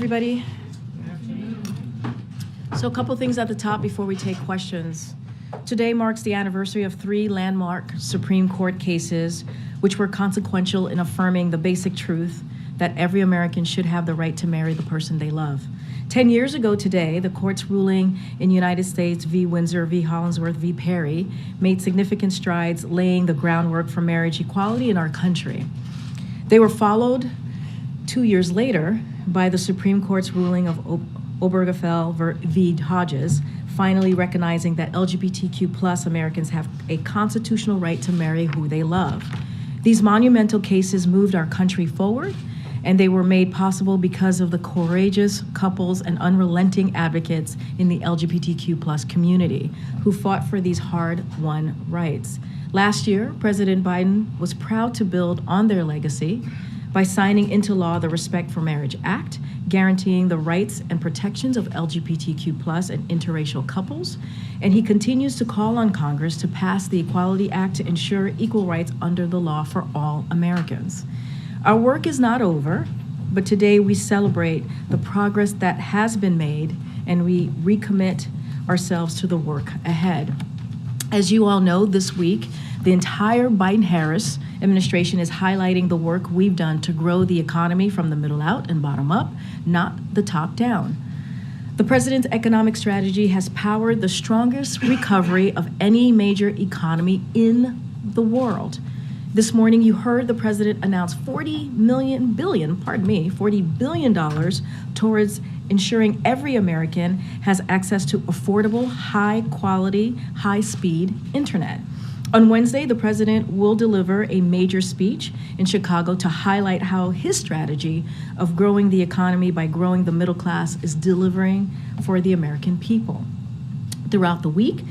everybody. So a couple things at the top before we take questions. Today marks the anniversary of 3 landmark Supreme Court cases which were consequential in affirming the basic truth that every American should have the right to marry the person they love. 10 years ago today, the court's ruling in United States v. Windsor v. Hollingsworth v. Perry made significant strides laying the groundwork for marriage equality in our country. They were followed 2 years later by the Supreme Court's ruling of Obergefell v. Hodges, finally recognizing that LGBTQ+ Americans have a constitutional right to marry who they love. These monumental cases moved our country forward, and they were made possible because of the courageous couples and unrelenting advocates in the LGBTQ+ community who fought for these hard-won rights. Last year, President Biden was proud to build on their legacy by signing into law the Respect for Marriage Act, guaranteeing the rights and protections of LGBTQ+ and interracial couples, and he continues to call on Congress to pass the Equality Act to ensure equal rights under the law for all Americans. Our work is not over, but today we celebrate the progress that has been made, and we recommit ourselves to the work ahead. As you all know, this week, the entire Biden-Harris administration is highlighting the work we've done to grow the economy from the middle out and bottom up, not the top down. The president's economic strategy has powered the strongest recovery of any major economy in the world. This morning, you heard the president announce $40 billion towards ensuring every American has access to affordable, high-quality, high-speed internet. On Wednesday, the president will deliver a major speech in Chicago to highlight how his strategy of growing the economy by growing the middle class is delivering for the American people. Throughout the week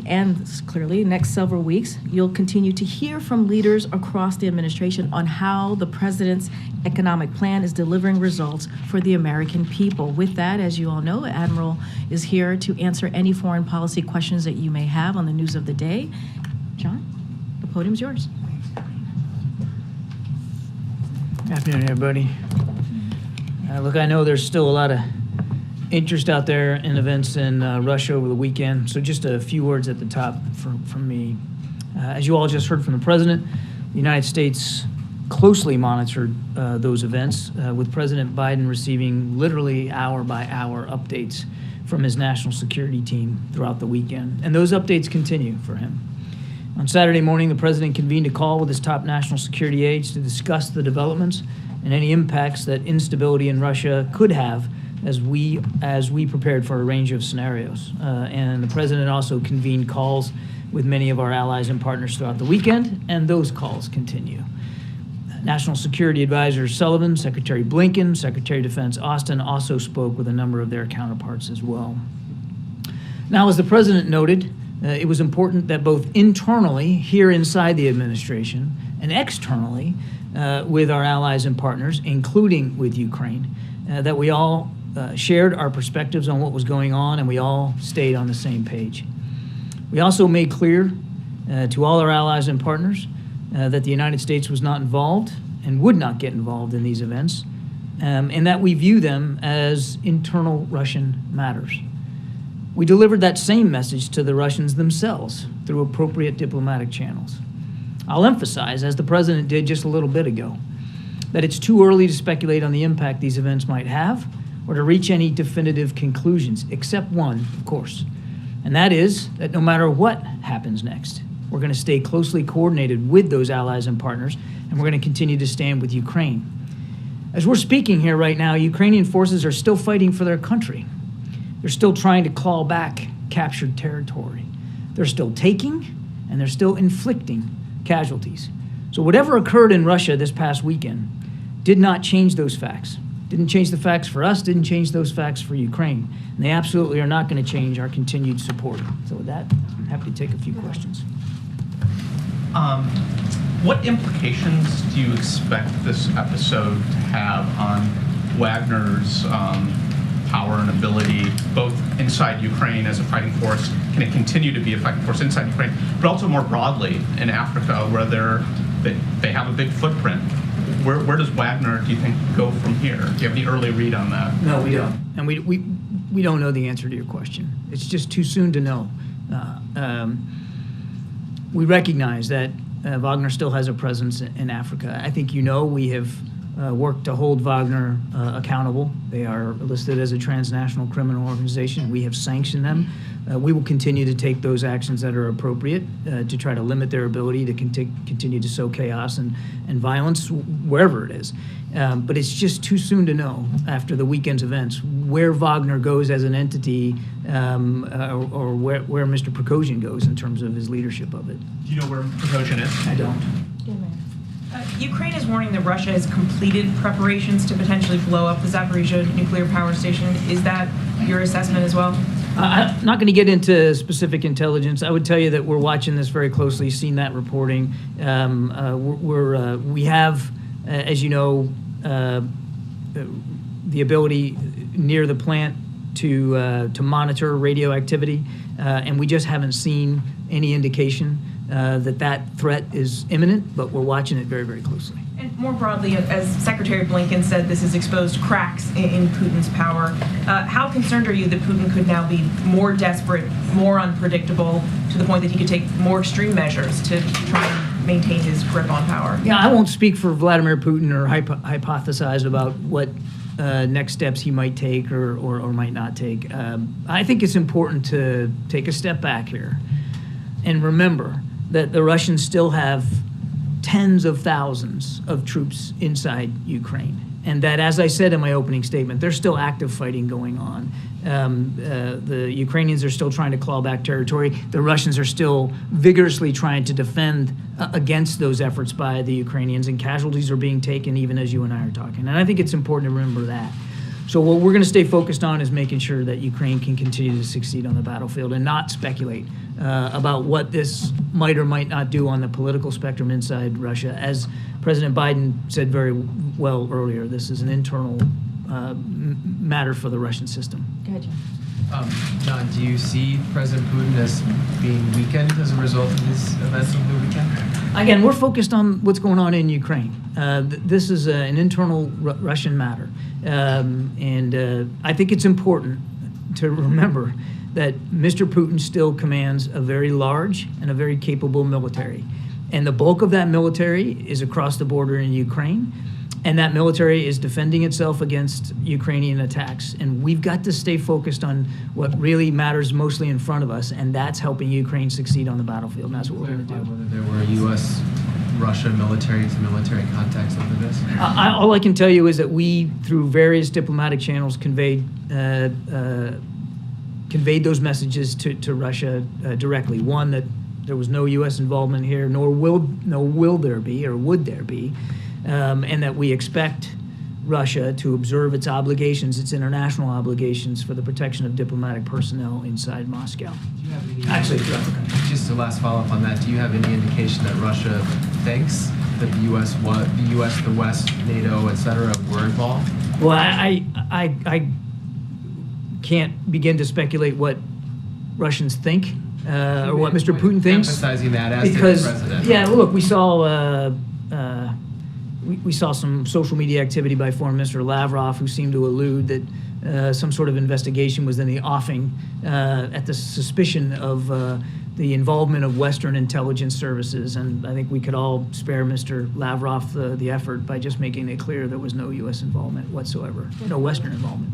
and clearly next several weeks, you'll continue to hear from leaders across the administration on how the president's economic plan is delivering results for the American people. With that, as you all know, Admiral is here to answer any foreign policy questions that you may have on the news of the day. John, the podium's yours. Good afternoon, everybody. Look, I know there's still a lot of interest out there in events in Russia over the weekend, so just a few words at the top from me. As you all just heard from the president, the United States closely monitored those events, with President Biden receiving literally hour-by-hour updates from his national security team throughout the weekend, and those updates continue for him. On Saturday morning, the president convened a call with his top national security aides to discuss the developments and any impacts that instability in Russia could have as we prepared for a range of scenarios. And the president also convened calls with many of our allies and partners throughout the weekend, and those calls continue. National Security Advisor Sullivan, Secretary Blinken, Secretary of Defense Austin also spoke with a number of their counterparts as well. Now, as the president noted, it was important that both internally, here inside the administration, and externally, with our allies and partners, including with Ukraine, that we all shared our perspectives on what was going on, and we all stayed on the same page. We also made clear to all our allies and partners that the United States was not involved and would not get involved in these events, and that we view them as internal Russian matters. We delivered that same message to the Russians themselves through appropriate diplomatic channels. I'll emphasize, as the president did just a little bit ago, that it's too early to speculate on the impact these events might have or to reach any definitive conclusions, except one, of course, and that is that no matter what happens next, we're going to stay closely coordinated with those allies and partners, and we're going to continue to stand with Ukraine. As we're speaking here right now, Ukrainian forces are still fighting for their country. They're still trying to claw back captured territory. They're still taking, and they're still inflicting casualties. So whatever occurred in Russia this past weekend did not change those facts. Didn't change the facts for us, didn't change those facts for Ukraine. And they absolutely are not going to change our continued support. So with that, I'm happy to take a few questions. What implications do you expect this episode to have on Wagner's power and ability, both inside Ukraine as a fighting force? Can it continue to be a fighting force inside Ukraine, but also more broadly in Africa, where they have a big footprint? where does Wagner, do you think, go from here? Do you have any early read on that? No, we don't. And we don't know the answer to your question. It's just too soon to know. We recognize that Wagner still has a presence in Africa. I think we have worked to hold Wagner accountable. They are listed as a transnational criminal organization. We have sanctioned them. We will continue to take those actions that are appropriate to try to limit their ability to continue to sow chaos and violence wherever it is. But it's just too soon to know after the weekend's events where Wagner goes as an entity or where Mr. Prigozhin goes in terms of his leadership of it. Do you know where Prigozhin is? I don't. Ukraine is warning that Russia has completed preparations to potentially blow up the Zaporizhzhia nuclear power station. Is that your assessment as well? I'm not going to get into specific intelligence. I would tell you that we're watching this very closely, seen that reporting. We have, as you know, the ability near the plant to monitor radioactivity, and we just haven't seen any indication that threat is imminent, but we're watching it very, very closely. And more broadly, as Secretary Blinken said, this has exposed cracks in Putin's power. How concerned are you that Putin could now be more desperate, more unpredictable, to the point that he could take more extreme measures to try and maintain his grip on power? Yeah, I won't speak for Vladimir Putin or hypothesize about what next steps he might take or might not take. I think it's important to take a step back here and remember that the Russians still have tens of thousands of troops inside Ukraine. And that, as I said in my opening statement, there's still active fighting going on. The Ukrainians are still trying to claw back territory. The Russians are still vigorously trying to defend against those efforts by the Ukrainians, and casualties are being taken even as you and I are talking. And I think it's important to remember that. So what we're going to stay focused on is making sure that Ukraine can continue to succeed on the battlefield and not speculate about what this might or might not do on the political spectrum inside Russia. As President Biden said very well earlier, this is an internal matter for the Russian system. Go ahead, John. John, do you see President Putin as being weakened as a result of these events over the weekend? Again, we're focused on what's going on in Ukraine. This is an internal Russian matter. And I think it's important to remember that Mr. Putin still commands a very large and a very capable military. And the bulk of that military is across the border in Ukraine. And that military is defending itself against Ukrainian attacks. And we've got to stay focused on what really matters mostly in front of us, and that's helping Ukraine succeed on the battlefield. And that's what we're going to do. Whether there were U.S.-Russia military-to-military contacts over this? All I can tell you is that we, through various diplomatic channels, conveyed those messages to Russia directly. One, that there was no U.S. involvement here, nor will there be, or would there be, and that we expect Russia to observe its obligations, its international obligations for the protection of diplomatic personnel inside Moscow. Do you have any, Actually, throughout the country. just a last follow-up on that, do you have any indication that Russia thinks that the U.S., the West, NATO, et cetera, were involved? Well, I can't begin to speculate what Russians think or what Mr. Putin thinks. Emphasizing that as Because, the president. yeah, look, we saw some social media activity by Foreign Minister Lavrov, who seemed to allude that some sort of investigation was in the offing at the suspicion of the involvement of Western intelligence services. And I think we could all spare Mr. Lavrov the effort by just making it clear there was no U.S. involvement whatsoever, no Western involvement.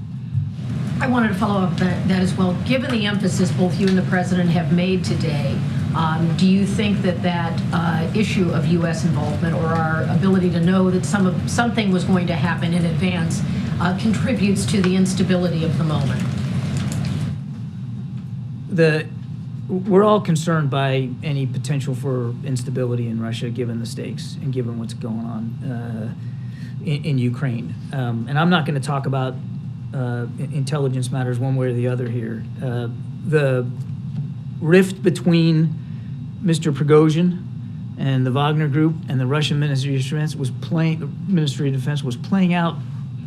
I wanted to follow up that as well. Given the emphasis both you and the president have made today, do you think that issue of U.S. involvement, or our ability to know that something was going to happen in advance, contributes to the instability of the moment? We're all concerned by any potential for instability in Russia, given the stakes and given what's going on in Ukraine. And I'm not going to talk about intelligence matters one way or the other here. The rift between Mr. Prigozhin and the Wagner Group and the Russian Ministry of Defense was playing out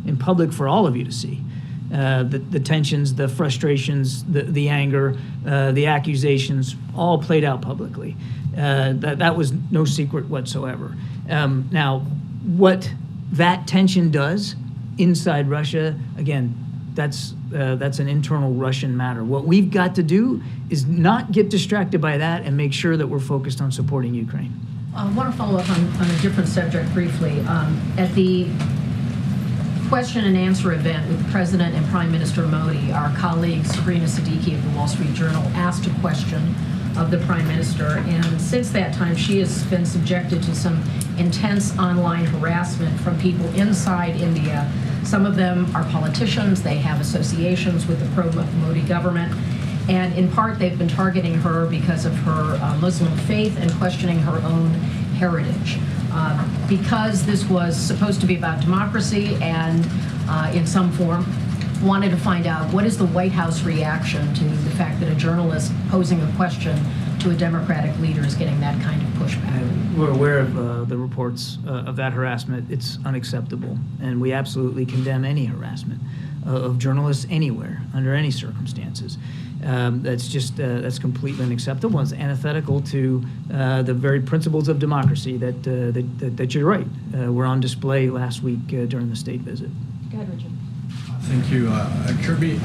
in public for all of you to see. The tensions, the frustrations, the anger, the accusations, all played out publicly. That was no secret whatsoever. Now, what that tension does inside Russia, again, that's an internal Russian matter. What we've got to do is not get distracted by that and make sure that we're focused on supporting Ukraine. I want to follow up on a different subject briefly. At the question and answer event with the President and Prime Minister Modi, our colleague Sabrina Siddiqui of the Wall Street Journal asked a question of the Prime Minister, and since that time she has been subjected to some intense online harassment from people inside India. Some of them are politicians, they have associations with the pro-Modi government, and in part they've been targeting her because of her Muslim faith and questioning her own heritage. Because this was supposed to be about democracy and in some form, wanted to find out what is the White House reaction to the fact that a journalist posing a question to a Democratic leader is getting that kind of pushback. We're aware of the reports of that harassment. It's unacceptable, and we absolutely condemn any harassment of journalists anywhere, under any circumstances. That's completely unacceptable. It's antithetical to the very principles of democracy that you're right, were on display last week during the state visit. Go ahead, Richard. Thank you, Kirby.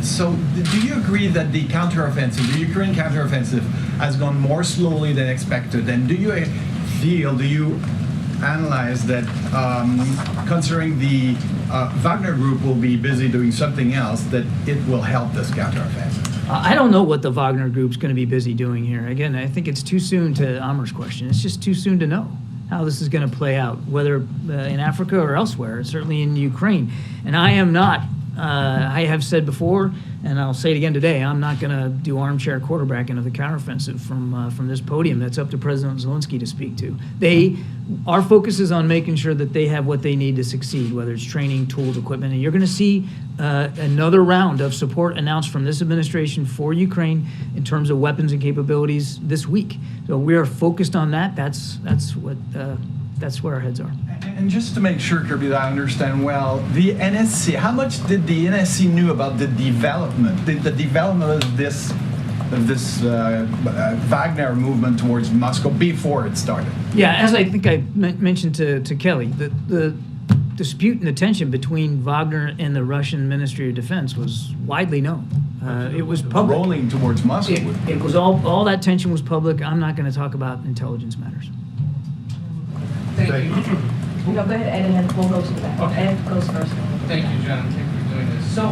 So, do you agree that the counteroffensive, the Ukraine counteroffensive, has gone more slowly than expected? And do you analyze that, considering the Wagner Group will be busy doing something else, that it will help this counteroffensive? I don't know what the Wagner Group's going to be busy doing here. Again, I think it's too soon to Amar's question. It's just too soon to know how this is going to play out, whether in Africa or elsewhere, certainly in Ukraine. And I am not, I have said before, and I'll say it again today, I'm not going to do armchair quarterbacking of the counteroffensive from this podium. That's up to President Zelensky to speak to. Our focus is on making sure that they have what they need to succeed, whether it's training, tools, equipment. And you're going to see another round of support announced from this administration for Ukraine in terms of weapons and capabilities this week. So we are focused on that. That's where our heads are. And just to make sure, Kirby, that I understand well, the NSC, how much did the NSC knew about the development of this Wagner movement towards Moscow before it started? Yeah, as I think I mentioned to Kelly, the dispute and the tension between Wagner and the Russian Ministry of Defense was widely known. It was public. Rolling towards Moscow. It was all that tension was public. I'm not going to talk about intelligence matters. Thank you. No, go ahead, Ed, and then we'll go to the back. Okay. Ed goes first. Thank you, John. Thank you for doing this. So,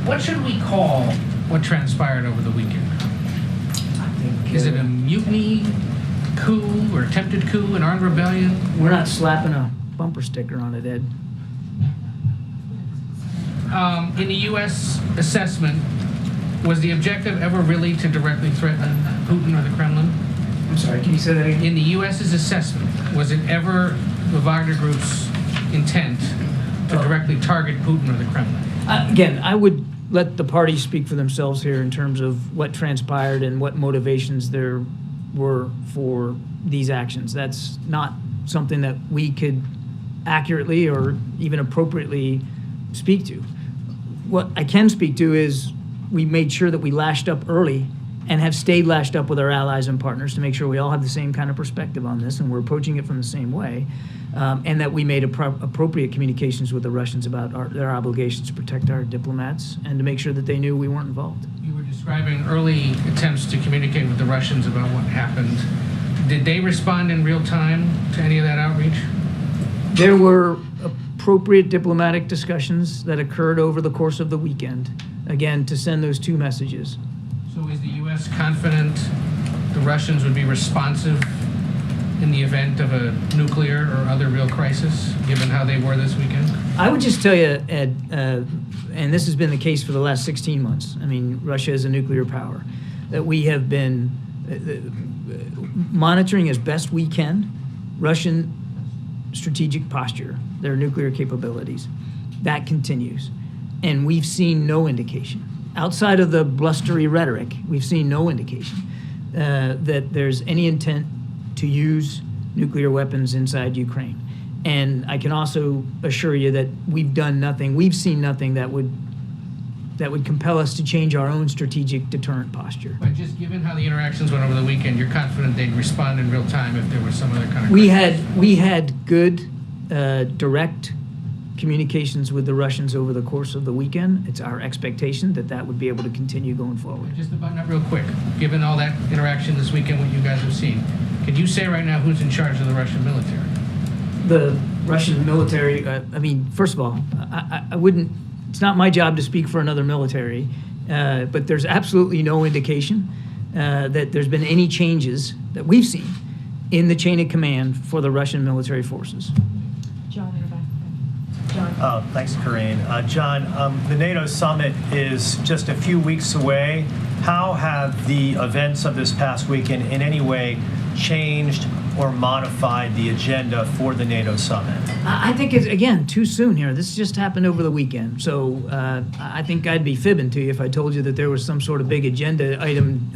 what should we call what transpired over the weekend? I think, Is it a mutiny, coup, or attempted coup, an armed rebellion? We're not slapping a bumper sticker on it, Ed. In the U.S. assessment, was the objective ever really to directly threaten Putin or the Kremlin? I'm sorry, can you say that again? In the U.S.'s assessment, was it ever the Wagner Group's intent to directly target Putin or the Kremlin? Again, I would let the parties speak for themselves here in terms of what transpired and what motivations there were for these actions. That's not something that we could accurately or even appropriately speak to. What I can speak to is we made sure that we lashed up early and have stayed lashed up with our allies and partners to make sure we all have the same kind of perspective on this and we're approaching it from the same way, and that we made appropriate communications with the Russians about their obligations to protect our diplomats and to make sure that they knew we weren't involved. You were describing early attempts to communicate with the Russians about what happened. Did they respond in real time to any of that outreach? There were appropriate diplomatic discussions that occurred over the course of the weekend, again, to send those two messages. So is the U.S. confident the Russians would be responsive in the event of a nuclear or other real crisis, given how they were this weekend? I would just tell you, Ed, and this has been the case for the last 16 months. I mean, Russia is a nuclear power, that we have been monitoring as best we can Russian strategic posture, their nuclear capabilities. That continues. And we've seen no indication. Outside of the blustery rhetoric, we've seen no indication that there's any intent to use nuclear weapons inside Ukraine. And I can also assure you that we've done nothing, we've seen nothing that would compel us to change our own strategic deterrent posture. But just given how the interactions went over the weekend, you're confident they'd respond in real time if there was some other kind of We crisis? had good direct communications with the Russians over the course of the weekend. It's our expectation that that would be able to continue going forward. Just to button up real quick, given all that interaction this weekend, what you guys have seen, can you say right now who's in charge of the Russian military? The Russian military, I mean, first of all, I wouldn't, it's not my job to speak for another military, but there's absolutely no indication that there's been any changes that we've seen in the chain of command for the Russian military forces. John, in the back. John. Thanks, Corinne. John, the NATO summit is just a few weeks away. How have the events of this past weekend in any way changed or modified the agenda for the NATO summit? I think it's, again, too soon here. This just happened over the weekend. So I think I'd be fibbing to you if I told you that there was some sort of big agenda item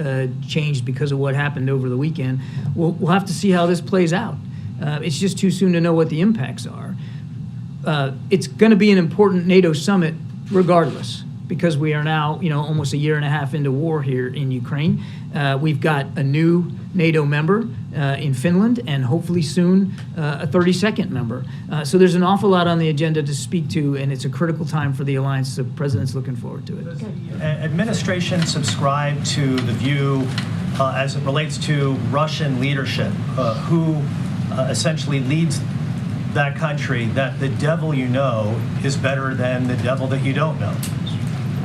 changed because of what happened over the weekend. We'll have to see how this plays out. It's just too soon to know what the impacts are. It's going to be an important NATO summit regardless, because we are now, almost a year and a half into war here in Ukraine. We've got a new NATO member in Finland, and hopefully soon a 32nd member. So there's an awful lot on the agenda to speak to, and it's a critical time for the alliance. The president's looking forward to it. Does the administration subscribe to the view, as it relates to Russian leadership, who essentially leads that country, that the devil you know is better than the devil that you don't know?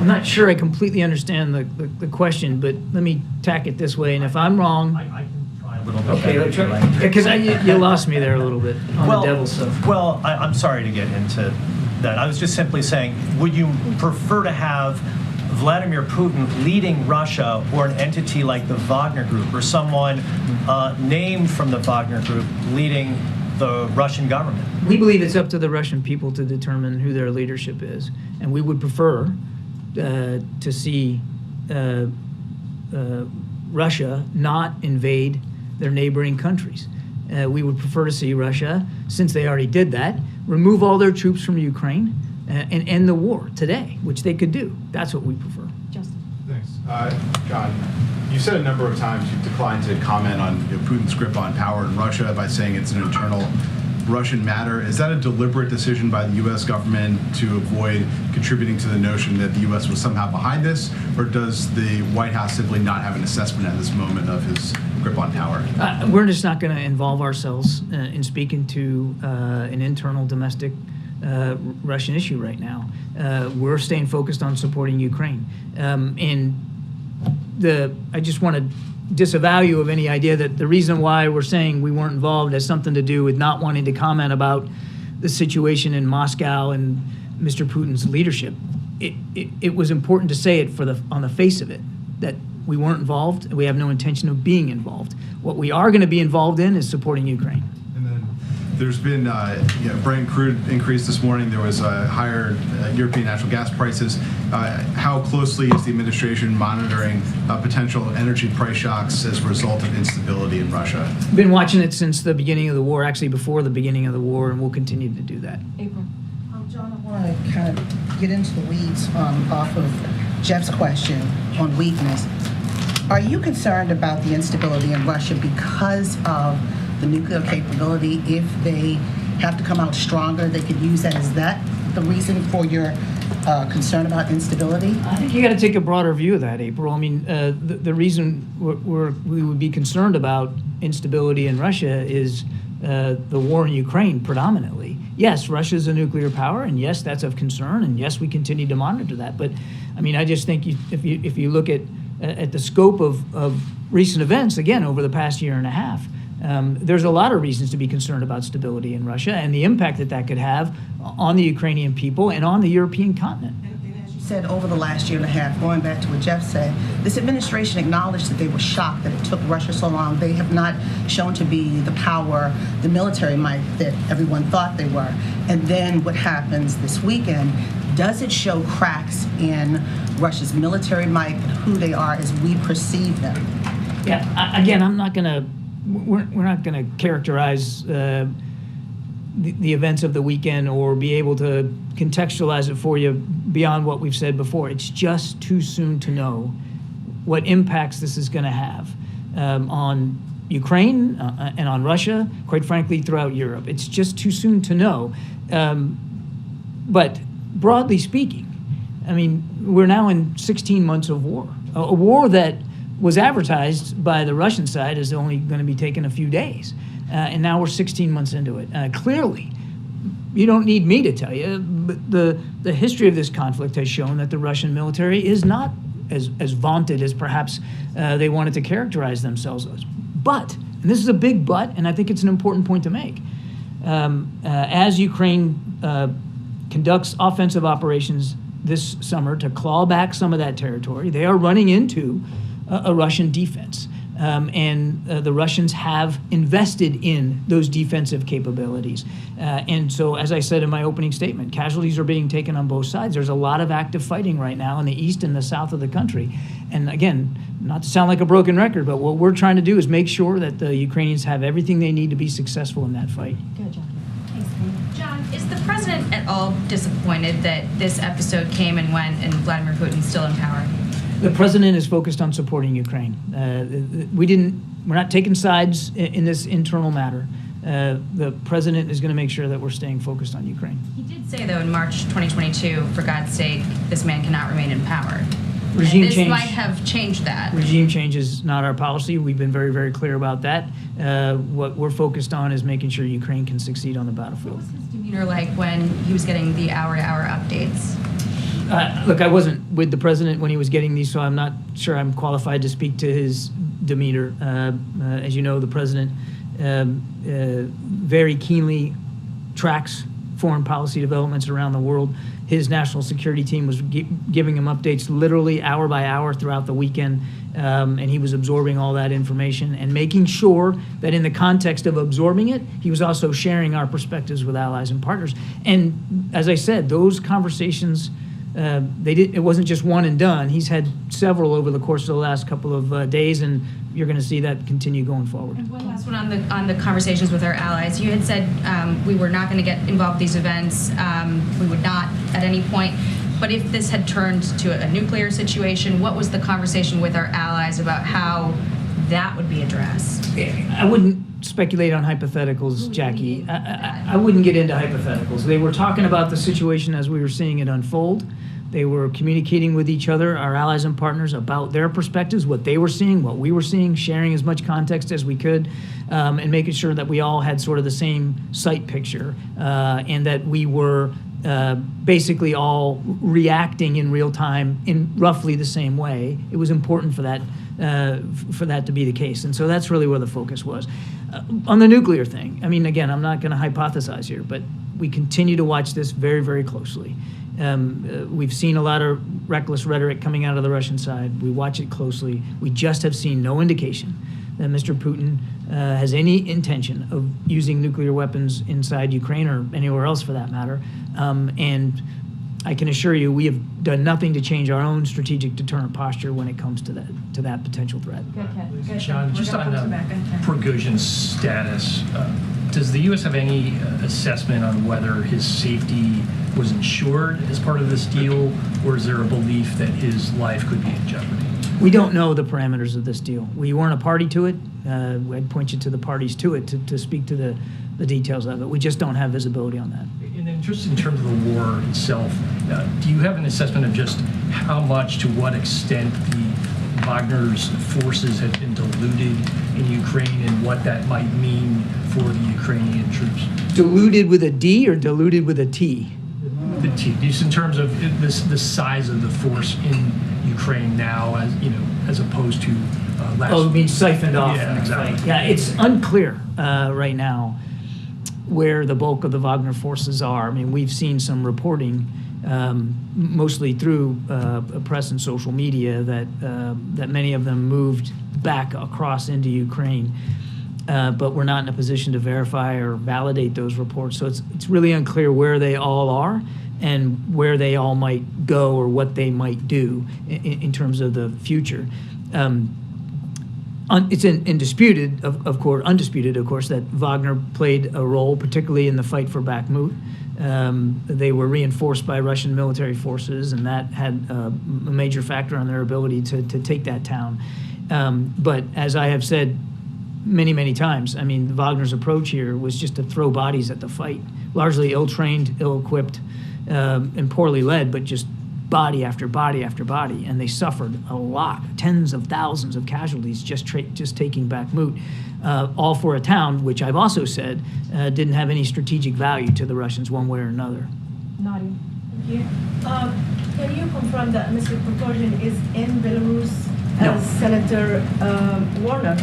I'm not sure I completely understand the question, but let me tack it this way, and if I'm wrong... I can try a little bit. Okay, better if you like. because you lost me there a little bit on the devil stuff. Well, I'm sorry to get into that. I was just simply saying, would you prefer to have Vladimir Putin leading Russia, or an entity like the Wagner Group, or someone named from the Wagner Group leading the Russian government? We believe it's up to the Russian people to determine who their leadership is, and we would prefer to see Russia not invade their neighboring countries. We would prefer to see Russia, since they already did that, remove all their troops from Ukraine and end the war today, which they could do. That's what we prefer. Justin. Thanks. John, you said a number of times you've declined to comment on Putin's grip on power in Russia by saying it's an internal Russian matter. Is that a deliberate decision by the U.S. government to avoid contributing to the notion that the U.S. was somehow behind this, or does the White House simply not have an assessment at this moment of his grip on power? We're just not going to involve ourselves in speaking to an internal domestic Russian issue right now. We're staying focused on supporting Ukraine. I just want to disavow you of any idea that the reason why we're saying we weren't involved has something to do with not wanting to comment about the situation in Moscow and Mr. Putin's leadership. It was important to say it on the face of it, that we weren't involved, and we have no intention of being involved. What we are going to be involved in is supporting Ukraine. There's been Brent crude increase this morning. There was higher European natural gas prices. How closely is the administration monitoring potential energy price shocks as a result of instability in Russia? Been watching it since the beginning of the war, actually before the beginning of the war, and we'll continue to do that. April. John, I want to kind of get into the weeds off of Jeff's question on weakness. Are you concerned about the instability in Russia because of the nuclear capability? If they have to come out stronger, they could use that. Is that the reason for your concern about instability? I think you got to take a broader view of that, April. I mean, the reason we would be concerned about instability in Russia is the war in Ukraine predominantly. Yes, Russia's a nuclear power, and yes, that's of concern, and yes, we continue to monitor that. But I mean, I just think if you look at the scope of recent events, again, over the past year and a half, there's a lot of reasons to be concerned about stability in Russia and the impact that could have on the Ukrainian people and on the European continent. And as you said, over the last year and a half, going back to what Jeff said, this administration acknowledged that they were shocked that it took Russia so long. They have not shown to be the power, the military might that everyone thought they were. And then what happens this weekend, does it show cracks in Russia's military might and who they are as we perceive them? Yeah, again, we're not going to characterize the events of the weekend or be able to contextualize it for you beyond what we've said before. It's just too soon to know what impacts this is going to have on Ukraine and on Russia, quite frankly, throughout Europe. It's just too soon to know. But broadly speaking, I mean, we're now in 16 months of war, a war that was advertised by the Russian side as only going to be taking a few days. And now we're 16 months into it. Clearly, you don't need me to tell you, but the history of this conflict has shown that the Russian military is not as vaunted as perhaps they wanted to characterize themselves as. But, and this is a big but, and I think it's an important point to make, as Ukraine conducts offensive operations this summer to claw back some of that territory, they are running into a Russian defense. And the Russians have invested in those defensive capabilities. And so, as I said in my opening statement, casualties are being taken on both sides. There's a lot of active fighting right now in the east and the south of the country. And again, not to sound like a broken record, but what we're trying to do is make sure that the Ukrainians have everything they need to be successful in that fight. Good, John. John, is the president at all disappointed that this episode came and went and Vladimir Putin's still in power? The president is focused on supporting Ukraine. We're not taking sides in this internal matter. The president is going to make sure that we're staying focused on Ukraine. He did say, though, in March 2022, for God's sake, this man cannot remain in power. Regime and this change might have changed that. Regime change is not our policy. We've been very, very clear about that. What we're focused on is making sure Ukraine can succeed on the battlefield. What was his demeanor like when he was getting the hour-to-hour updates? Look, I wasn't with the president when he was getting these, so I'm not sure I'm qualified to speak to his demeanor. As you know, the president very keenly tracks foreign policy developments around the world. His national security team was giving him updates literally hour by hour throughout the weekend, and he was absorbing all that information and making sure that in the context of absorbing it, he was also sharing our perspectives with allies and partners. And as I said, those conversations, it wasn't just one and done. He's had several over the course of the last couple of days, and you're going to see that continue going forward. And one last one on the conversations with our allies. You had said we were not going to get involved in these events. We would not at any point. But if this had turned to a nuclear situation, what was the conversation with our allies about how that would be addressed? I wouldn't speculate on hypotheticals, Jackie. I wouldn't get into hypotheticals. They were talking about the situation as we were seeing it unfold. They were communicating with each other, our allies and partners, about their perspectives, what they were seeing, what we were seeing, sharing as much context as we could, and making sure that we all had sort of the same sight picture, and that we were basically all reacting in real time in roughly the same way. It was important for that to be the case, and so that's really where the focus was. On the nuclear thing, I mean, again, I'm not going to hypothesize here, but we continue to watch this very, very closely. We've seen a lot of reckless rhetoric coming out of the Russian side. We watch it closely. We just have seen no indication that Mr. Putin has any intention of using nuclear weapons inside Ukraine or anywhere else for that matter. And I can assure you we have done nothing to change our own strategic deterrent posture when it comes to that potential threat. John, just on Prigozhin's status, does the U.S. have any assessment on whether his safety was ensured as part of this deal, or is there a belief that his life could be in jeopardy? We don't know the parameters of this deal. We weren't a party to it. I'd point you to the parties to it to speak to the details of it. We just don't have visibility on that. And then just in terms of the war itself, do you have an assessment of just how much, to what extent the Wagner's forces have been diluted in Ukraine and what that might mean for the Ukrainian troops? Diluted with a D or diluted with a T? The T. Just in terms of the size of the force in Ukraine now, as opposed to last. Oh, it means siphoned off. Yeah, exactly. Yeah, it's unclear right now where the bulk of the Wagner forces are. I mean, we've seen some reporting, mostly through press and social media, that many of them moved back across into Ukraine. But we're not in a position to verify or validate those reports. So it's really unclear where they all are and where they all might go or what they might do in terms of the future. It's undisputed, of course, that Wagner played a role, particularly in the fight for Bakhmut. They were reinforced by Russian military forces, and that had a major factor on their ability to take that town. But as I have said many, many times. I mean, Wagner's approach here was just to throw bodies at the fight, largely ill-trained, ill-equipped, and poorly led, but just body after body after body, and they suffered a lot, tens of thousands of casualties just taking Bakhmut, all for a town which I've also said didn't have any strategic value to the Russians one way or another. Nadia. Thank you. Can you confirm that Mr. Prigozhin is in Belarus No. as Senator Warner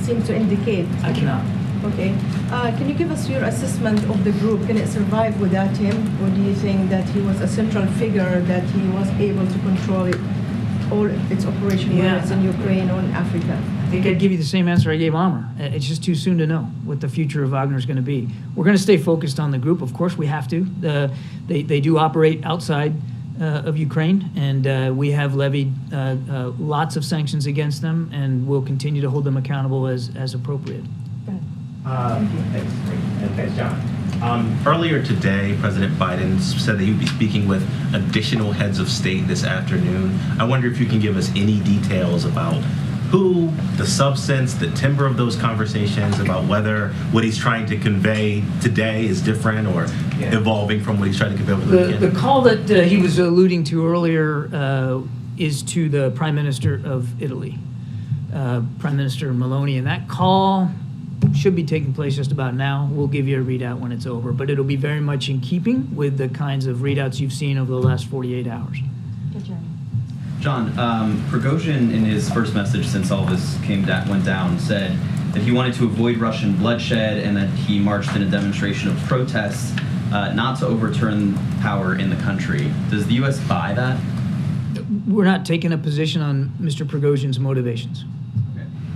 seemed to indicate? I cannot. Okay. Can you give us your assessment of the group? Can it survive without him? Or do you think that he was a central figure, that he was able to control it, all its operation, whether it's in Ukraine or in Africa? I think I'd give you the same answer I gave Amr. It's just too soon to know what the future of Wagner is going to be. We're going to stay focused on the group. Of course, we have to. They do operate outside of Ukraine, and we have levied lots of sanctions against them, and we'll continue to hold them accountable as appropriate. Thanks, John. Earlier today, President Biden said that he would be speaking with additional heads of state this afternoon. I wonder if you can give us any details about who, the substance, the timbre of those conversations, about whether what he's trying to convey today is different or evolving from what he's trying to convey over the weekend. The call that he was alluding to earlier is to the Prime Minister of Italy, Prime Minister Meloni, and that call should be taking place just about now. We'll give you a readout when it's over, but it'll be very much in keeping with the kinds of readouts you've seen over the last 48 hours. John, Prigozhin, in his first message since all this went down, said that he wanted to avoid Russian bloodshed and that he marched in a demonstration of protests not to overturn power in the country. Does the U.S. buy that? We're not taking a position on Mr. Prigozhin's motivations.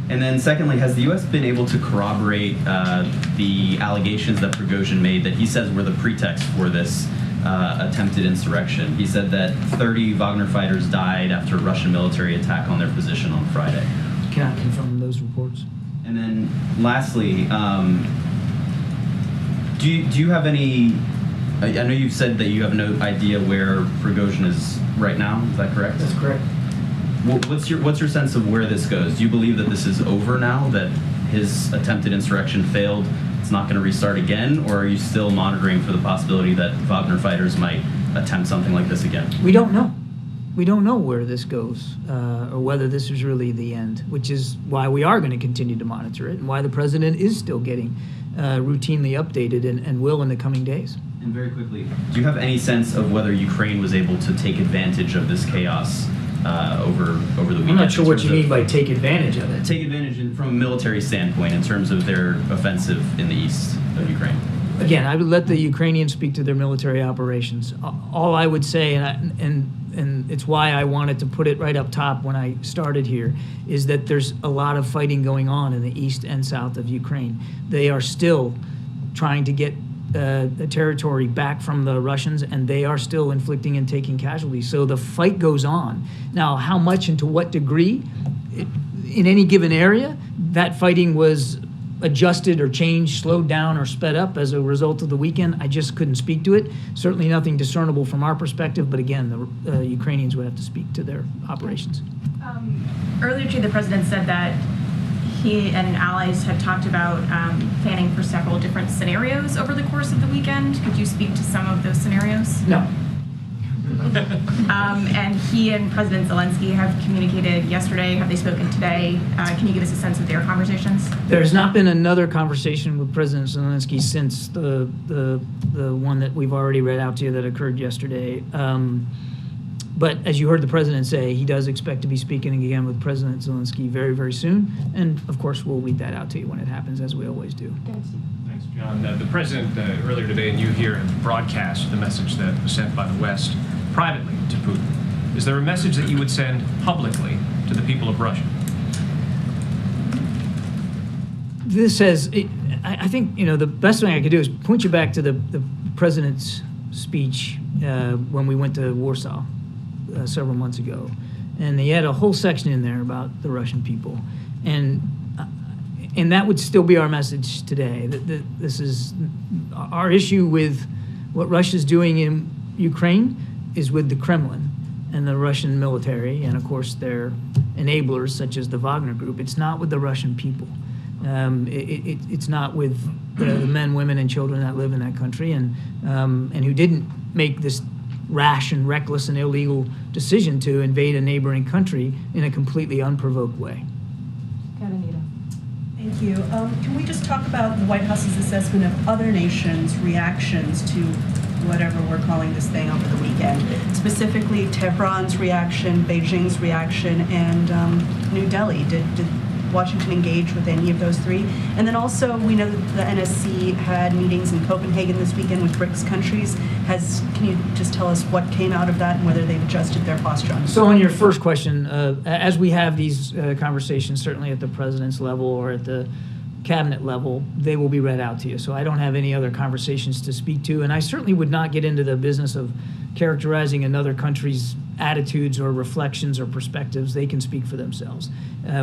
And then secondly, has the U.S. been able to corroborate the allegations that Prigozhin made that he says were the pretext for this attempted insurrection? He said that 30 Wagner fighters died after a Russian military attack on their position on Friday. Cannot confirm those reports. And then lastly, do you have any, I know you've said that you have no idea where Prigozhin is right now, is that correct? That's correct. What's your sense of where this goes? Do you believe that this is over now, that his attempted insurrection failed, it's not going to restart again, or are you still monitoring for the possibility that Wagner fighters might attempt something like this again? We don't know. We don't know where this goes or whether this is really the end, which is why we are going to continue to monitor it and why the president is still getting routinely updated and will in the coming days. And very quickly, do you have any sense of whether Ukraine was able to take advantage of this chaos over the weekend? I'm not sure what you mean by take advantage of it. Take advantage from a military standpoint in terms of their offensive in the east of Ukraine. Again, I would let the Ukrainians speak to their military operations. All I would say, and it's why I wanted to put it right up top when I started here, is that there's a lot of fighting going on in the east and south of Ukraine. They are still trying to get the territory back from the Russians, and they are still inflicting and taking casualties. So the fight goes on. Now, how much and to what degree in any given area that fighting was adjusted or changed, slowed down, or sped up as a result of the weekend, I just couldn't speak to it. Certainly nothing discernible from our perspective, but again, the Ukrainians would have to speak to their operations. Earlier today, the president said that he and allies had talked about planning for several different scenarios over the course of the weekend. Could you speak to some of those scenarios? No. And he and President Zelensky have communicated yesterday. Have they spoken today? Can you give us a sense of their conversations? There's not been another conversation with President Zelensky since the one that we've already read out to you that occurred yesterday. But as you heard the president say, he does expect to be speaking again with President Zelensky very, very soon. And of course, we'll read that out to you when it happens, as we always do. Thanks, John. The president earlier today, and you here, have broadcast the message that was sent by the West privately to Putin. Is there a message that you would send publicly to the people of Russia? This says, I think, the best thing I could do is point you back to the president's speech when we went to Warsaw several months ago. And he had a whole section in there about the Russian people. And that would still be our message today. That this is our issue with what Russia's doing in Ukraine is with the Kremlin and the Russian military and, of course, their enablers, such as the Wagner Group. It's not with the Russian people. It's not with the men, women, and children that live in that country, and who didn't make this rash and reckless and illegal decision to invade a neighboring country in a completely unprovoked way. Thank you. Can we just talk about the White House's assessment of other nations' reactions to whatever we're calling this thing over the weekend? Specifically, Tehran's reaction, Beijing's reaction, and New Delhi. Did Washington engage with any of those three? And then also, we know that the NSC had meetings in Copenhagen this weekend with BRICS countries. Can you just tell us what came out of that and whether they've adjusted their posture on it? So on your first question, as we have these conversations, certainly at the president's level or at the cabinet level, they will be read out to you. So I don't have any other conversations to speak to, and I certainly would not get into the business of characterizing another country's attitudes or reflections or perspectives. They can speak for themselves.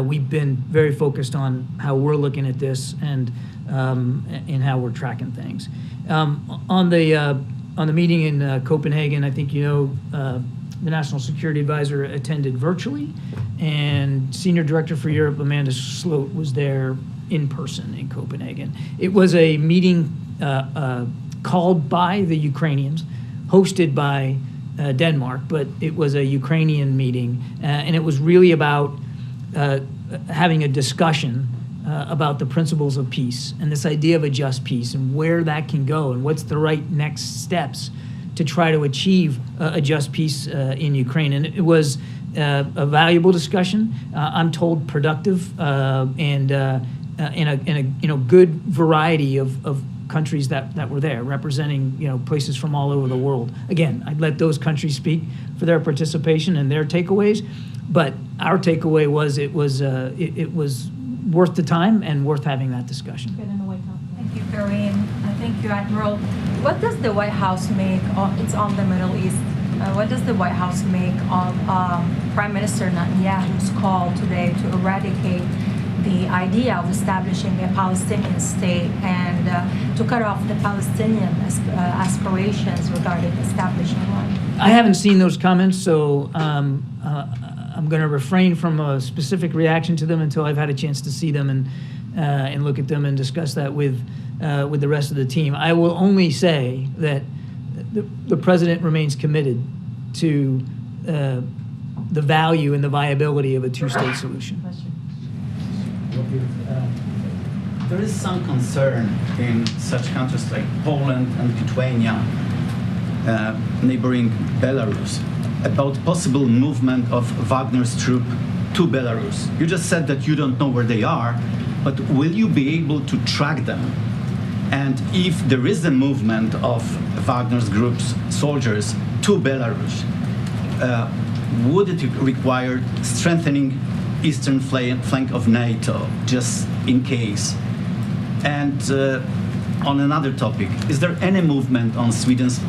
We've been very focused on how we're looking at this and how we're tracking things. On the meeting in Copenhagen, I think you know the National Security Advisor attended virtually, and Senior Director for Europe, Amanda Sloat, was there in person in Copenhagen. It was a meeting called by the Ukrainians, hosted by Denmark, but it was a Ukrainian meeting, and it was really about having a discussion about the principles of peace and this idea of a just peace and where that can go and what's the right next steps to try to achieve a just peace in Ukraine. And it was a valuable discussion. I'm told productive and in a good variety of countries that were there, representing places from all over the world. Again, I'd let those countries speak for their participation and their takeaways, but our takeaway was it was worth the time and worth having that discussion. Thank you, Karine. Thank you, Admiral. What does the White House make? It's on the Middle East. What does the White House make of Prime Minister Netanyahu's call today to eradicate the idea of establishing a Palestinian state and to cut off the Palestinian aspirations regarding establishing one? I haven't seen those comments, so I'm going to refrain from a specific reaction to them until I've had a chance to see them and look at them and discuss that with the rest of the team. I will only say that the president remains committed to the value and the viability of a two-state solution. There is some concern in such countries like Poland and Lithuania, neighboring Belarus, about possible movement of Wagner's troop to Belarus. You just said that you don't know where they are, but will you be able to track them? And if there is a movement of Wagner's group's soldiers to Belarus, would it require strengthening eastern flank of NATO, just in case? And on another topic, is there any movement on Sweden's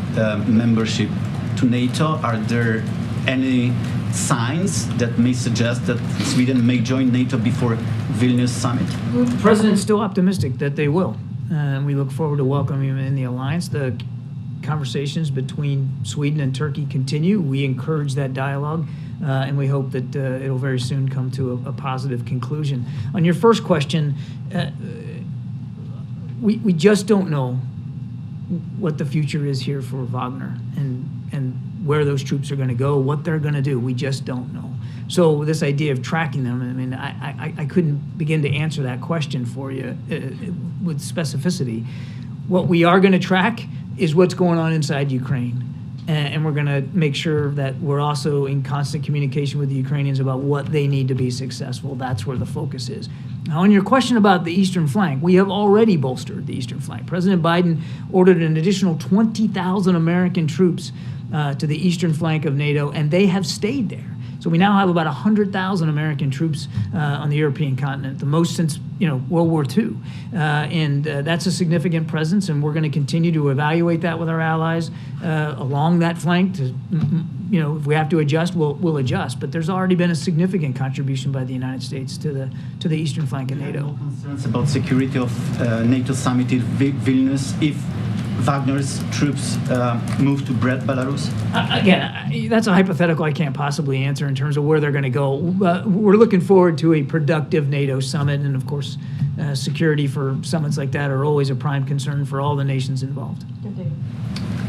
membership to NATO? Are there any signs that may suggest that Sweden may join NATO before Vilnius summit? The president's still optimistic that they will. And we look forward to welcoming them in the alliance. The conversations between Sweden and Turkey continue. We encourage that dialogue, and we hope that it'll very soon come to a positive conclusion. On your first question, we just don't know what the future is here for Wagner and where those troops are going to go, what they're going to do. We just don't know. So this idea of tracking them, I mean, I couldn't begin to answer that question for you with specificity. What we are going to track is what's going on inside Ukraine. And we're going to make sure that we're also in constant communication with the Ukrainians about what they need to be successful. That's where the focus is. Now, on your question about the eastern flank, we have already bolstered the eastern flank. President Biden ordered an additional 20,000 American troops to the eastern flank of NATO, and they have stayed there. So we now have about 100,000 American troops on the European continent, the most since World War II, and that's a significant presence. And we're going to continue to evaluate that with our allies along that flank. To if we have to adjust, we'll adjust. But there's already been a significant contribution by the United States to the eastern flank of NATO. Concerns about security of NATO summit in Vilnius if Wagner's troops move to Belarus? Again, that's a hypothetical I can't possibly answer in terms of where they're going to go. We're looking forward to a productive NATO summit, and of course, security for summits like that are always a prime concern for all the nations involved.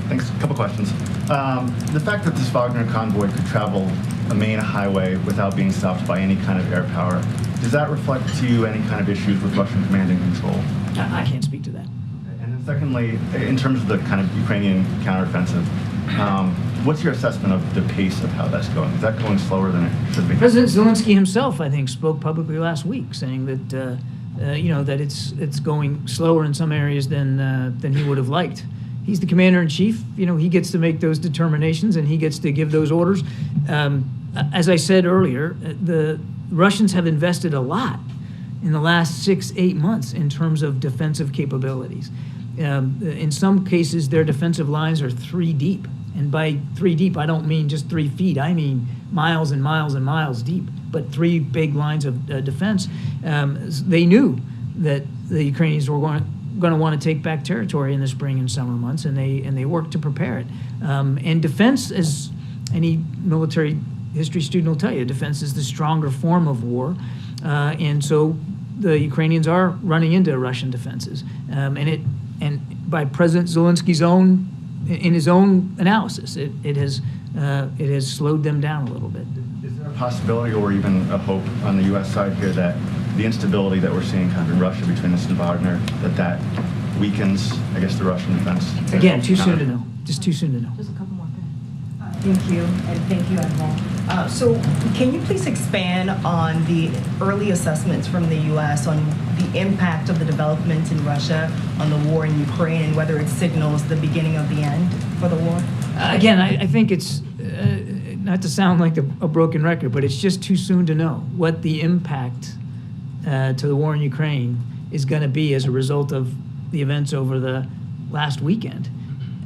Thanks. A couple questions. The fact that this Wagner convoy could travel a main highway without being stopped by any kind of air power, does that reflect to you any kind of issues with Russian command and control? I can't speak to that. And then secondly, in terms of the kind of Ukrainian counteroffensive, what's your assessment of the pace of how that's going? Is that going slower than it should be? President Zelensky himself, I think, spoke publicly last week, saying that that it's going slower in some areas than he would have liked. He's the commander in chief. He gets to make those determinations and he gets to give those orders. As I said earlier, the Russians have invested a lot in the last 6-8 months in terms of defensive capabilities. In some cases, their defensive lines are 3 deep. And by 3 deep, I don't mean just 3 feet. I mean miles and miles and miles deep, but 3 big lines of defense. They knew that the Ukrainians were going to want to take back territory in the spring and summer months, and they worked to prepare it. And defense, as any military history student will tell you, defense is the stronger form of war. And so the Ukrainians are running into Russian defenses. And by President Zelensky's in his own analysis, it has slowed them down a little bit. Is there a possibility or even a hope on the U.S. side here that the instability that we're seeing kind of in Russia between this and Wagner, that weakens, I guess, the Russian defense? Again, too soon to know. Just too soon to know. Just a couple more things. Thank you, and thank you, Admiral. So can you please expand on the early assessments from the U.S. on the impact of the developments in Russia on the war in Ukraine and whether it signals the beginning of the end for the war? Again, I think it's, not to sound like a broken record, but it's just too soon to know what the impact to the war in Ukraine is going to be as a result of the events over the last weekend.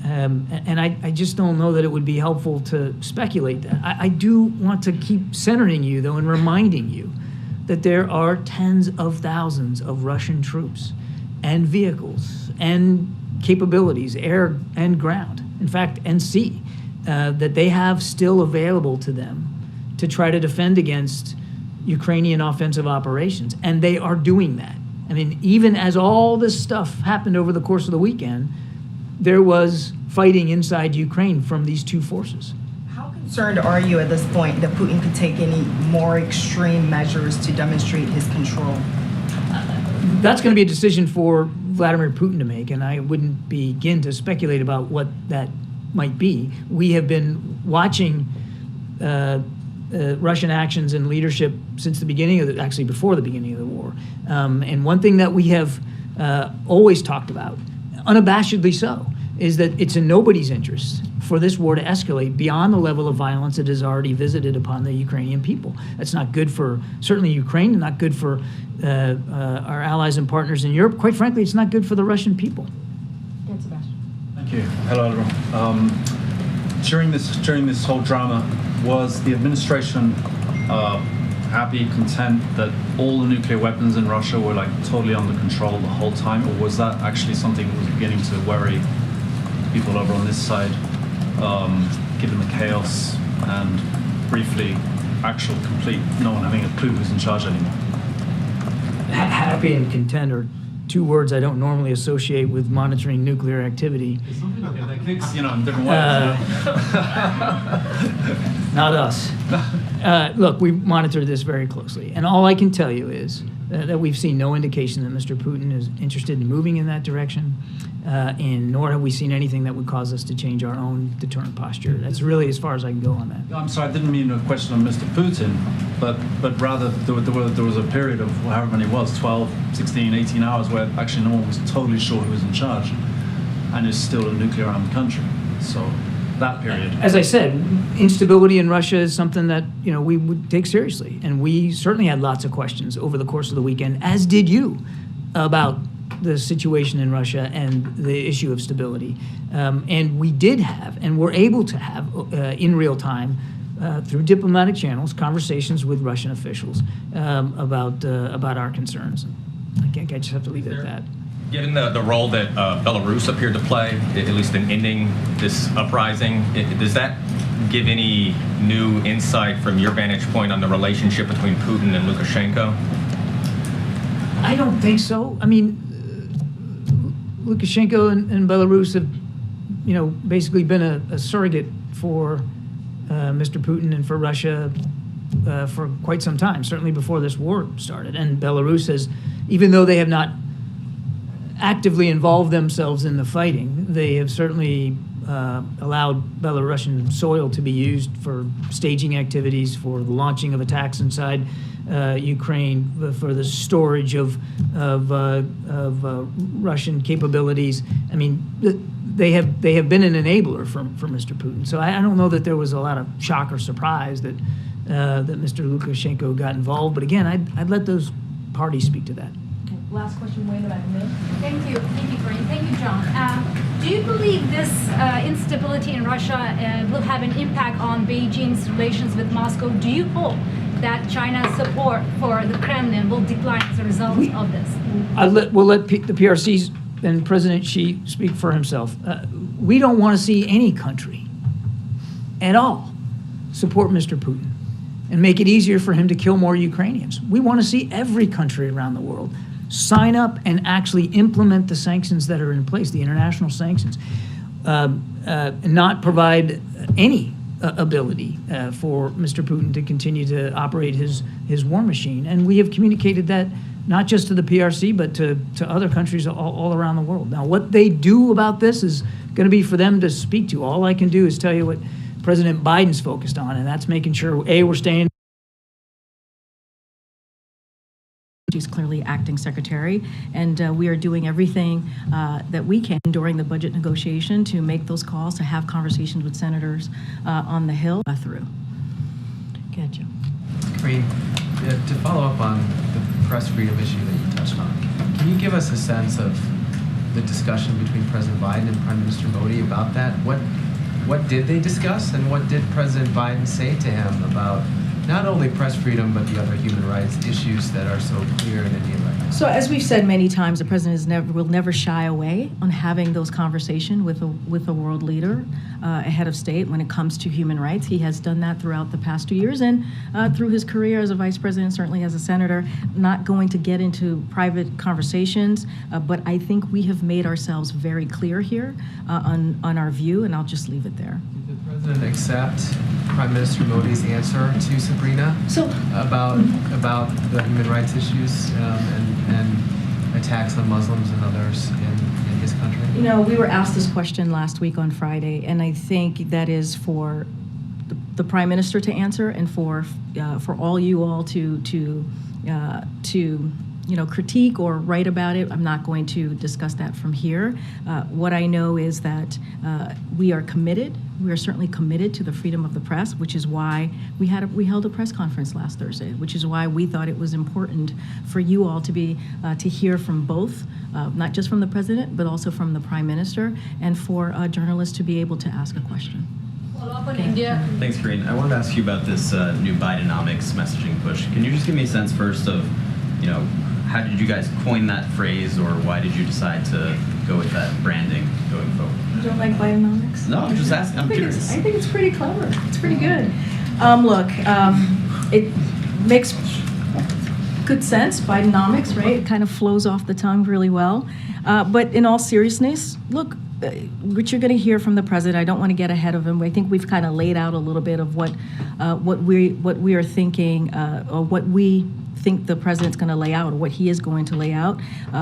And I just don't know that it would be helpful to speculate that. I do want to keep centering you, though, and reminding you that there are tens of thousands of Russian troops and vehicles and capabilities, air and ground, in fact, and sea, that they have still available to them to try to defend against Ukrainian offensive operations. And they are doing that. I mean, even as all this stuff happened over the course of the weekend, there was fighting inside Ukraine from these two forces. How concerned are you at this point that Putin could take any more extreme measures to demonstrate his control? That's going to be a decision for Vladimir Putin to make, and I wouldn't begin to speculate about what that might be. We have been watching Russian actions and leadership since the beginning of actually before the beginning of the war. And one thing that we have always talked about, unabashedly so, is that it's in nobody's interest for this war to escalate beyond the level of violence it has already visited upon the Ukrainian people. That's not good for, certainly Ukraine, and not good for our allies and partners in Europe. Quite frankly, it's not good for the Russian people. Thank you. Hello, everyone. During this whole drama, was the administration happy, content that all the nuclear weapons in Russia were like totally under control the whole time, or was that actually something that was beginning to worry people over on this side, given the chaos and briefly actual complete no one having a clue who's in charge anymore? Happy and content are two words I don't normally associate with monitoring nuclear activity. They fix, in different ways. Not us. Look, we monitor this very closely, and all I can tell you is that we've seen no indication that Mr. Putin is interested in moving in that direction, and nor have we seen anything that would cause us to change our own deterrent posture. That's really as far as I can go on that. I'm sorry, I didn't mean a question on Mr. Putin, but rather there was a period of however many it was, 12, 16, 18 hours, where actually no one was totally sure who was in charge, and is still a nuclear-armed country. So that period. As I said, instability in Russia is something that we would take seriously, and we certainly had lots of questions over the course of the weekend, as did you, about the situation in Russia and the issue of stability. And we did have, and were able to have, in real time, through diplomatic channels, conversations with Russian officials about our concerns. I just have to leave it at that. Given the role that Belarus appeared to play, at least in ending this uprising, does that give any new insight from your vantage point on the relationship between Putin and Lukashenko? I don't think so. I mean, Lukashenko and Belarus have, basically been a surrogate for Mr. Putin and for Russia for quite some time, certainly before this war started. And Belarus has, even though they have not actively involved themselves in the fighting, they have certainly allowed Belarusian soil to be used for staging activities, for the launching of attacks inside Ukraine, for the storage of Russian capabilities. I mean, they have been an enabler for Mr. Putin. So I don't know that there was a lot of shock or surprise that Mr. Lukashenko got involved. But again, I'd let those parties speak to that. Last question, Wayne, about me. Thank you, Corinne. Thank you, John. Do you believe this instability in Russia will have an impact on Beijing's relations with Moscow? Do you hope that China's support for the Kremlin will decline as a result of this? We'll let the PRC's and President Xi speak for himself. We don't want to see any country at all support Mr. Putin and make it easier for him to kill more Ukrainians. We want to see every country around the world sign up and actually implement the sanctions that are in place, the international sanctions, and not provide any ability for Mr. Putin to continue to operate his war machine. And we have communicated that not just to the PRC, but to other countries all around the world. Now, what they do about this is going to be for them to speak to. All I can do is tell you what President Biden's focused on, and that's making sure, A, we're staying. She's clearly acting secretary, and we are doing everything that we can during the budget negotiation to make those calls, to have conversations with senators on the Hill through. Get you. Corinne, to follow up on the press freedom issue that you touched on, can you give us a sense of the discussion between President Biden and Prime Minister Modi about that? What did they discuss, and what did President Biden say to him about not only press freedom, but the other human rights issues that are so clear in India right now? So as we've said many times, the president will never shy away on having those conversations with a world leader, a head of state, when it comes to human rights. He has done that throughout the past 2 years, and through his career as a vice president, certainly as a senator. Not going to get into private conversations, but I think we have made ourselves very clear here on our view, and I'll just leave it there. Did the president accept Prime Minister Modi's answer to Sabrina about the human rights issues and attacks on Muslims and others in his country? We were asked this question last week on Friday, and I think that is for the Prime Minister to answer, and for all you all to critique or write about it. I'm not going to discuss that from here. What I know is that we are committed. We are certainly committed to the freedom of the press, which is why we held a press conference last Thursday, which is why we thought it was important for you all to hear from both, not just from the president, but also from the Prime Minister, and for journalists to be able to ask a question. India. Thanks, Corinne. I wanted to ask you about this new Bidenomics messaging push. Can you just give me a sense first of, how did you guys coin that phrase, or why did you decide to go with that branding going forward? You don't like Bidenomics? No, I'm just asking. I'm curious. I think it's pretty clever. It's pretty good. It makes good sense. Bidenomics, right? It kind of flows off the tongue really well. But in all seriousness, look, what you're going to hear from the president, I don't want to get ahead of him. I think we've kind of laid out a little bit of what we are thinking, or what we think the president's going to lay out, or what he is going to lay out.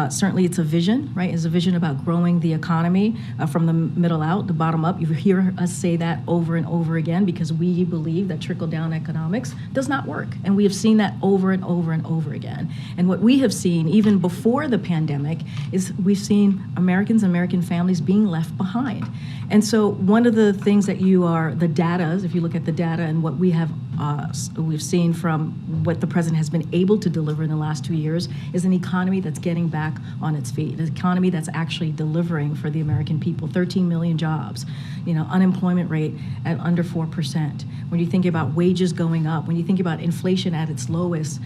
Certainly it's a vision, right? It's a vision about growing the economy from the middle out, the bottom up. You hear us say that over and over again, because we believe that trickle-down economics does not work. And we have seen that over and over and over again. And what we have seen, even before the pandemic, is we've seen American families being left behind. And so one of the things that the data, if you look at the data and what we've seen from what the president has been able able to deliver in the last 2 years is an economy that's getting back on its feet, an economy that's actually delivering for the American people. 13 million jobs, unemployment rate at under 4%. When you think about wages going up, when you think about inflation at its lowest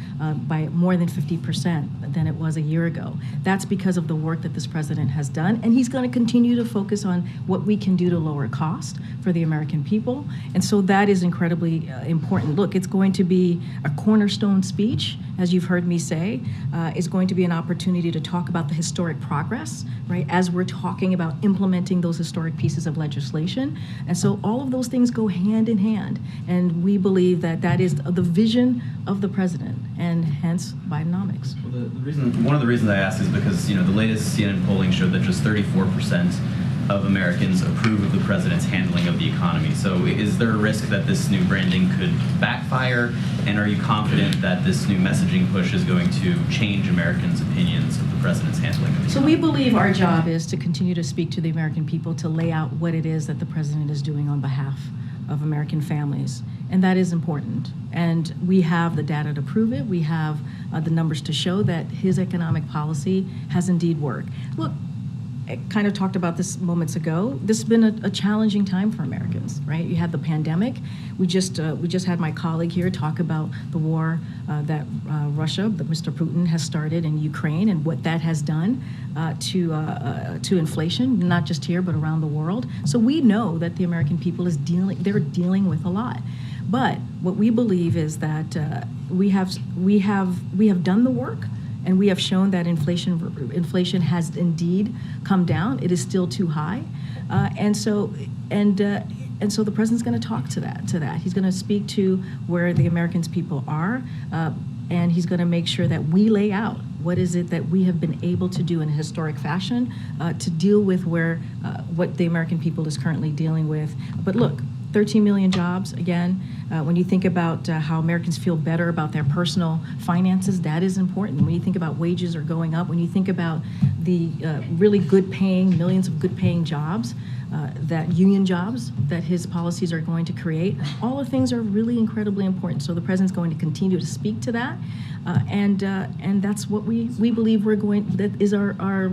by more than 50% than it was a year ago, that's because of the work that this president has done. And he's going to continue to focus on what we can do to lower cost for the American people. And so that is incredibly important. Look, it's going to be a cornerstone speech, as you've heard me say. It's going to be an opportunity to talk about the historic progress, right, as we're talking about implementing those historic pieces of legislation. And so all of those things go hand in hand. And we believe that that is the vision of the president, and hence Bidenomics. Well, one of the reasons I ask is because, the latest CNN polling showed that just 34% of Americans approve of the president's handling of the economy. So is there a risk that this new branding could backfire? And are you confident that this new messaging push is going to change Americans' opinions of the president's handling of the So economy? we believe our job is to continue to speak to the American people, to lay out what it is that the president is doing on behalf of American families. And that is important. And we have the data to prove it. We have the numbers to show that his economic policy has indeed worked. Look, I kind of talked about this moments ago. This has been a challenging time for Americans, right? You had the pandemic. We just had my colleague here talk about the war that Mr. Putin has started in Ukraine and what that has done to inflation, not just here but around the world. So we know that the American people they're dealing with a lot. But what we believe is that we have done the work. And we have shown that inflation has indeed come down. It is still too high, and so the president's going to talk to that. He's going to speak to where the American people are, and he's going to make sure that we lay out what is it that we have been able to do in a historic fashion to deal with what the American people is currently dealing with. But look, 13 million jobs, again, when you think about how Americans feel better about their personal finances, that is important. When you think about wages are going up, when you think about the really good paying, millions of good paying jobs, that union jobs that his policies are going to create, all the things are really incredibly important. So the president's going to continue to speak to that. And that's what we believe that is our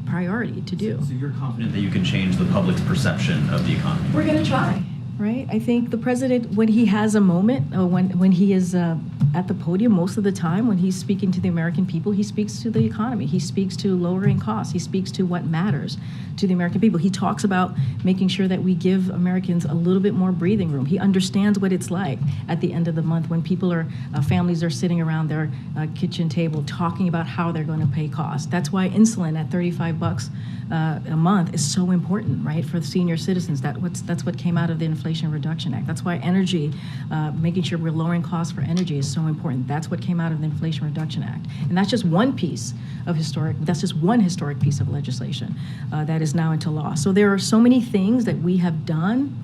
priority to do. So you're confident that you can change the public's perception of the economy? We're going to try, right? I think the president, when he has a moment, when he is at the podium, most of the time, when he's speaking to the American people, he speaks to the economy. He speaks to lowering costs. He speaks to what matters to the American people. He talks about making sure that we give Americans a little bit more breathing room. He understands what it's like at the end of the month when families are sitting around their kitchen table talking about how they're going to pay costs. That's why insulin at $35 a month is so important, right, for the senior citizens. That's what came out of the Inflation Reduction Act. That's why energy, making sure we're lowering costs for energy is so important. That's what came out of the Inflation Reduction Act. And that's just one piece of that's just one historic piece of legislation that is now into law. So there are so many things that we have done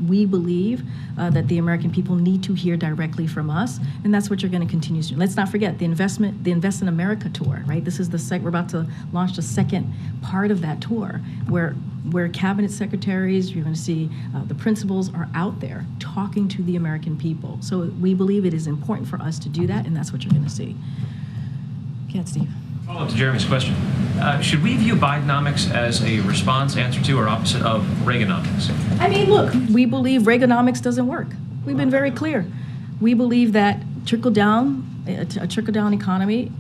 we believe that the American people need to hear directly from us, and that's what you're going to continue to do. Let's not forget the Invest in America tour, right? This is we're about to launch the second part of that tour, where cabinet secretaries, you're going to see the principals are out there talking to the American people. So we believe it is important for us to do that, and that's what you're going to see. Yeah, Steve. Follow up to Jeremy's question. Should we view Bidenomics as a response, answer to, or opposite of Reaganomics? I mean, look, we believe Reaganomics doesn't work. We've been very clear. We believe that a trickle-down economy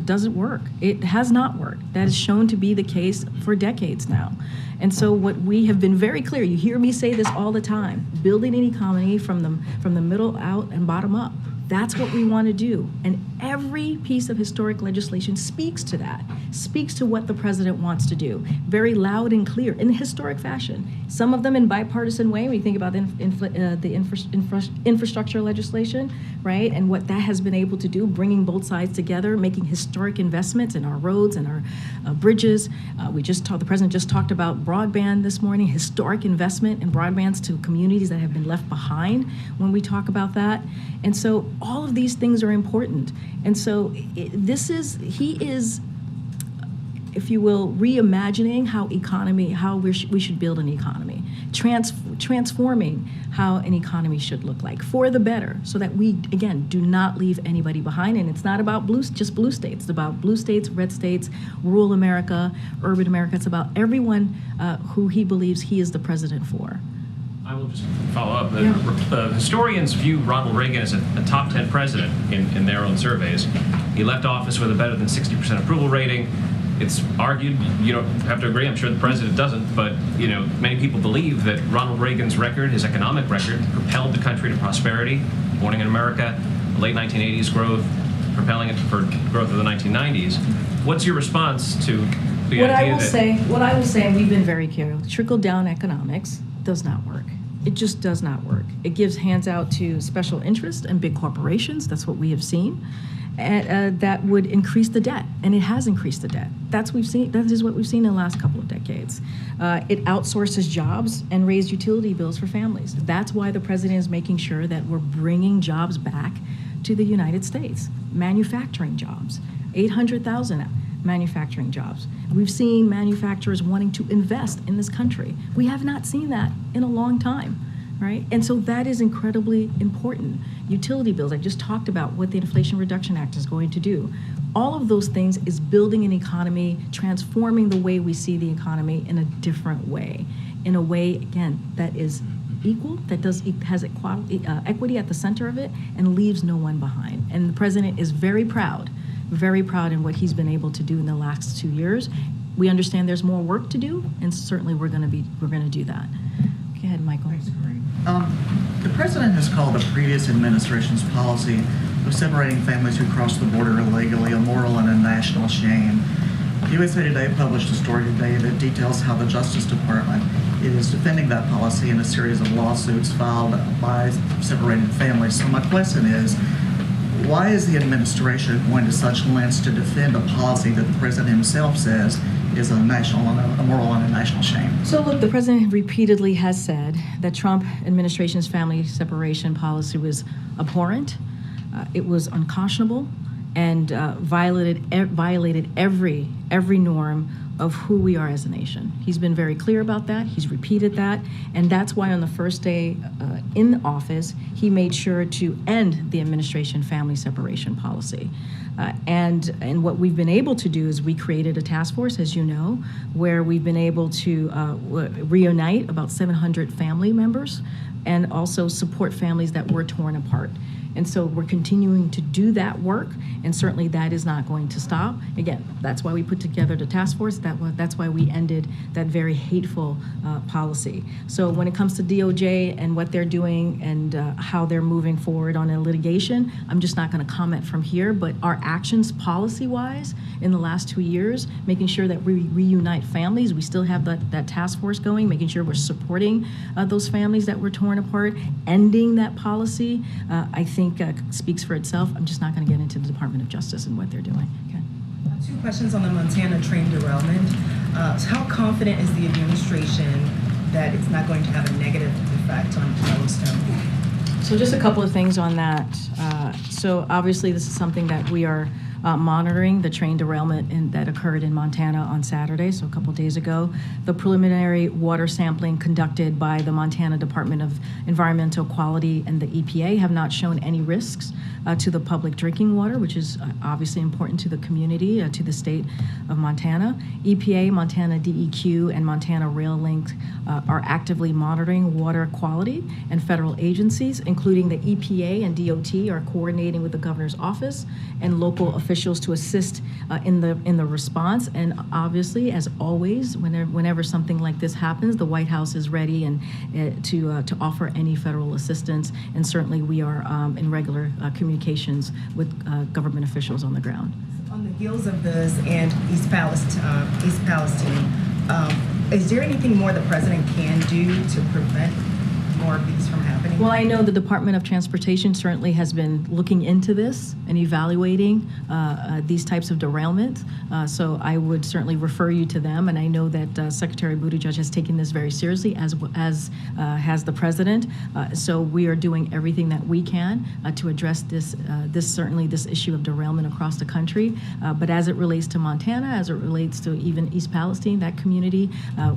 doesn't work. It has not worked. That is shown to be the case for decades now. And so what we have been very clear, you hear me say this all the time, building an economy from the middle out and bottom up. That's what we want to do. And every piece of historic legislation speaks to that, speaks to what the president wants to do, very loud and clear in a historic fashion. Some of them in bipartisan way. We think about the infrastructure legislation, right? And what that has been able to do, bringing both sides together, making historic investments in our roads and our bridges. The president just talked about broadband this morning, historic investment in broadbands to communities that have been left behind when we talk about that. And so all of these things are important. And so he is, if you will, reimagining how we should build an economy. transforming how an economy should look like for the better, so that we, again, do not leave anybody behind. And it's not about just blue states. It's about blue states, red states, rural America, urban America. It's about everyone who he believes he is the president for. I will just follow up. Historians view Ronald Reagan as a top 10 president in their own surveys. He left office with a better than 60% approval rating. It's argued, you don't have to agree, I'm sure the president doesn't, but many people believe that Ronald Reagan's record, his economic record, propelled the country to prosperity, born in America, late 1980s growth, propelling it for growth of the 1990s. What's your response to the idea that... What I will say, and we've been very careful, trickle-down economics does not work. It just does not work. It gives hands out to special interests and big corporations. That's what we have seen. And that would increase the debt, and it has increased the debt. That is what we've seen in the last couple of decades. It outsources jobs and raised utility bills for families. That's why the president is making sure that we're bringing jobs back to the United States. Manufacturing jobs, 800,000 manufacturing jobs. We've seen manufacturers wanting to invest in this country. We have not seen that in a long time, right? And so that is incredibly important. Utility bills, I just talked about what the Inflation Reduction Act is going to do. All of those things is building an economy, transforming the way we see the economy in a different way, in a way, again, that is equal, that has equity at the center of it, and leaves no one behind. And the president is very proud in what he's been able to do in the last 2 years. We understand there's more work to do, and certainly we're going to do that. Go ahead, Michael. Thanks, Corey. The president has called the previous administration's policy of separating families who cross the border illegally a moral and a national shame. USA Today published a story today that details how the Justice Department is defending that policy in a series of lawsuits filed by separated families. So my question is, why is the administration going to such lengths to defend a policy that the president himself says is a moral and a national shame? So look, the president repeatedly has said that Trump administration's family separation policy was abhorrent, it was unconscionable, and violated every norm of who we are as a nation. He's been very clear about that. He's repeated that. And that's why on the first day in office, he made sure to end the administration family separation policy. And what we've been able to do is we created a task force, as you know, where we've been able to reunite about 700 family members and also support families that were torn apart. And so we're continuing to do that work, and certainly that is not going to stop. Again, that's why we put together the task force. That's why we ended that very hateful policy. So when it comes to DOJ and what they're doing and how they're moving forward on a litigation, I'm just not going to comment from here. But our actions policy-wise in the last 2 years, making sure that we reunite families, we still have that task force going, making sure we're supporting those families that were torn apart, ending that policy, I think speaks for itself. I'm just not going to get into the Department of Justice and what they're doing. Okay. 2 questions on the Montana train derailment. How confident is the administration that it's not going to have a negative effect on Yellowstone? So just a couple of things on that. So obviously this is something that we are monitoring, the train derailment that occurred in Montana on Saturday, so a couple days ago. The preliminary water sampling conducted by the Montana Department of Environmental Quality and the EPA have not shown any risks to the public drinking water, which is obviously important to the community, to the state of Montana. EPA, Montana DEQ, and Montana Rail Link are actively monitoring water quality, and federal agencies, including the EPA and DOT, are coordinating with the governor's office and local officials to assist in the response. And obviously, as always, whenever something like this happens, the White House is ready and to offer any federal assistance. And certainly, we are in regular communications with government officials on the ground. On the heels of this and East Palestine, is there anything more the president can do to prevent more of these from happening? Well, I know the Department of Transportation certainly has been looking into this and evaluating these types of derailment. So I would certainly refer you to them. And I know that Secretary Buttigieg has taken this very seriously, as has the president. So we are doing everything that we can to address this issue of derailment across the country. But as it relates to Montana, as it relates to even East Palestine, that community,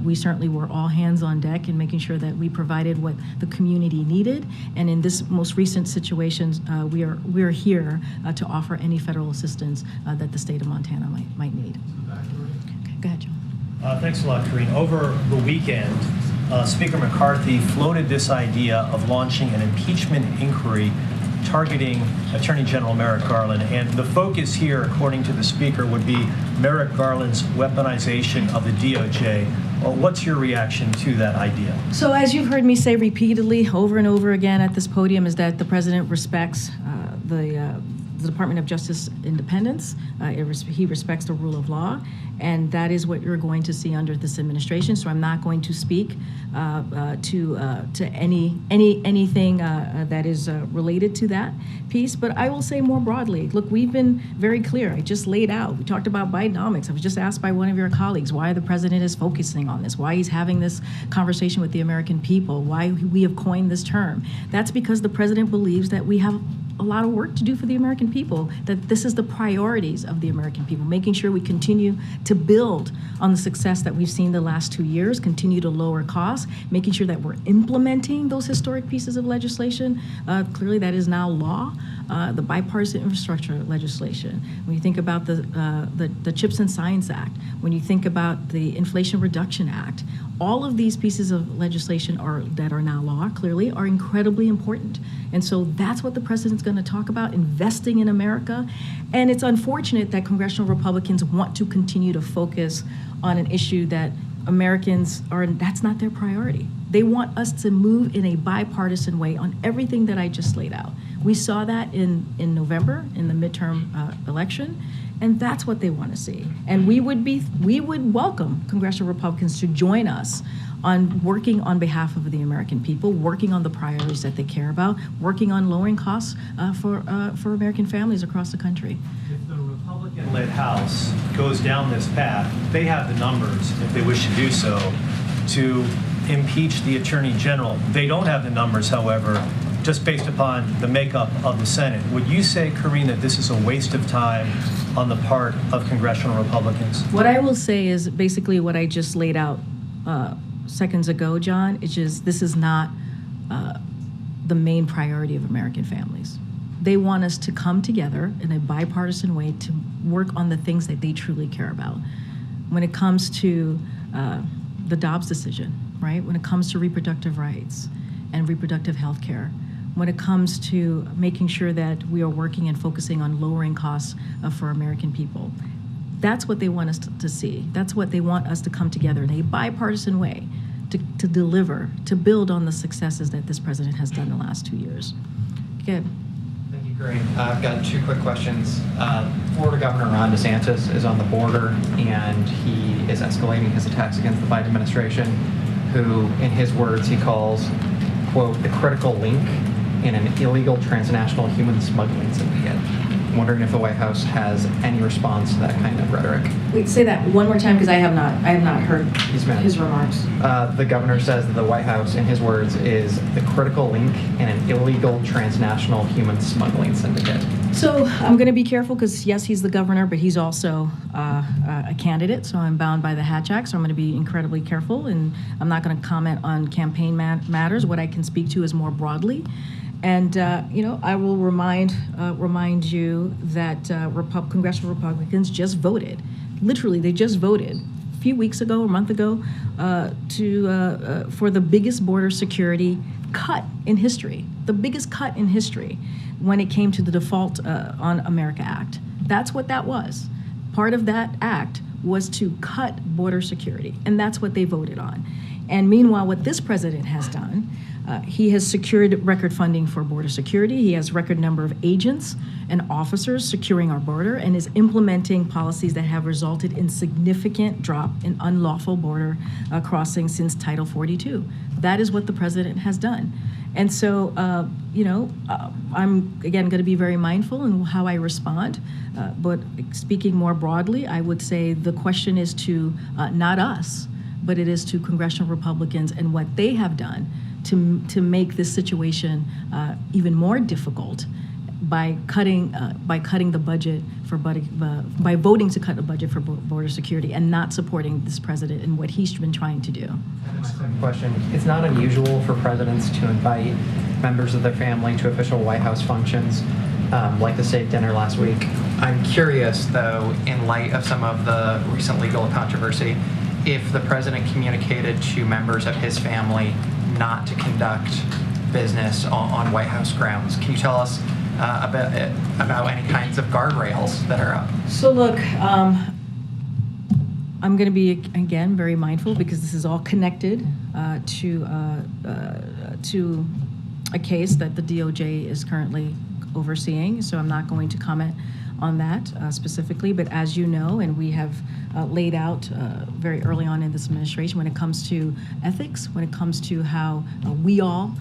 we certainly were all hands on deck in making sure that we provided what the community needed. And in this most recent situations, we are here to offer any federal assistance that the state of Montana might need. Okay, go ahead, John. Thanks a lot, Karine. Over the weekend, Speaker McCarthy floated this idea of launching an impeachment inquiry targeting Attorney General Merrick Garland. And the focus here, according to the Speaker, would be Merrick Garland's weaponization of the DOJ. What's your reaction to that idea? So as you've heard me say repeatedly over and over again at this podium, is that the president respects the Department of Justice independence. He respects the rule of law, and that is what you're going to see under this administration. So I'm not going to speak to anything that is related to that piece. But I will say more broadly, look, we've been very clear. I just laid out. We talked about Bidenomics. I was just asked by one of your colleagues why the president is focusing on this, why he's having this conversation with the American people, why we have coined this term. That's because the president believes that we have a lot of work to do for the American people, that this is the priorities of the American people, making sure we continue to build on the success that we've seen the last 2 years, continue to lower costs, making sure that we're implementing those historic pieces of legislation. Clearly that is now law. The bipartisan infrastructure legislation, when you think about the CHIPS and Science Act, when you think about the Inflation Reduction Act, all of these pieces of legislation that are now law, clearly, are incredibly important. And so that's what the president's going to talk about, investing in America. And it's unfortunate that congressional Republicans want to continue to focus on an issue that that's not their priority. They want us to move in a bipartisan way on everything that I just laid out. We saw that in November in the midterm election, and that's what they want to see. And we would welcome congressional Republicans to join us on working on behalf of the American people, working on the priorities that they care about, working on lowering costs for American families across the country. If the Republican-led House goes down this path, they have the numbers, if they wish to do so, to impeach the Attorney General. They don't have the numbers, however, just based upon the makeup of the Senate. Would you say, Karine, that this is a waste of time on the part of congressional Republicans? What I will say is basically what I just laid out seconds ago, John. It's just this is not the main priority of American families. They want us to come together in a bipartisan way to work on the things that they truly care about. When it comes to the Dobbs decision, right? When it comes to reproductive rights and reproductive health care, when it comes to making sure that we are working and focusing on lowering costs for American people. That's what they want us to see. That's what they want us to come together in a bipartisan way to deliver, to build on the successes that this president has done the last 2 years. Good. Thank you, Karine. I've got 2 quick questions. Florida Governor Ron DeSantis is on the border, and he is escalating his attacks against the Biden administration, who, in his words, he calls, quote, the critical link in an illegal transnational human smuggling syndicate. I'm wondering if the White House has any response to that kind of rhetoric. Wait, say that one more time, because I have not heard his remarks. The governor says that the White House, in his words, is the critical link in an illegal transnational human smuggling syndicate. So I'm going to be careful because, yes, he's the governor, but he's also a candidate, so I'm bound by the Hatch Act, so I'm going to be incredibly careful, and I'm not going to comment on campaign matters. What I can speak to is more broadly. And, I will remind you that congressional Republicans just voted. Literally, they just voted a few weeks ago, a month ago, for the biggest border security cut in history, the biggest cut in history when it came to the Default on America Act. That's what that was. Part of that act was to cut border security, and that's what they voted on. And meanwhile, what this president has done, he has secured record funding for border security. He has record number of agents and officers securing our border and is implementing policies that have resulted in significant drop in unlawful border crossing since Title 42. That is what the president has done. And so, I'm, again, going to be very mindful in how I respond. But speaking more broadly, I would say the question is to not us, but it is to congressional Republicans and what they have done to make this situation even more difficult by cutting the budget for by voting to cut the budget for border security and not supporting this president in what he's been trying to do. Question. It's not unusual for presidents to invite members of their family to official White House functions, like the state dinner last week. I'm curious, though, in light of some of the recent legal controversy, if the president communicated to members of his family not to conduct business on White House grounds. Can you tell us about any kinds of guardrails that are up? So look, I'm going to be, again, very mindful because this is all connected to a case that the DOJ is currently overseeing. So I'm not going to comment on that specifically. But as you know, and we have laid out very early on in this administration, when it comes to ethics, when it comes to how we all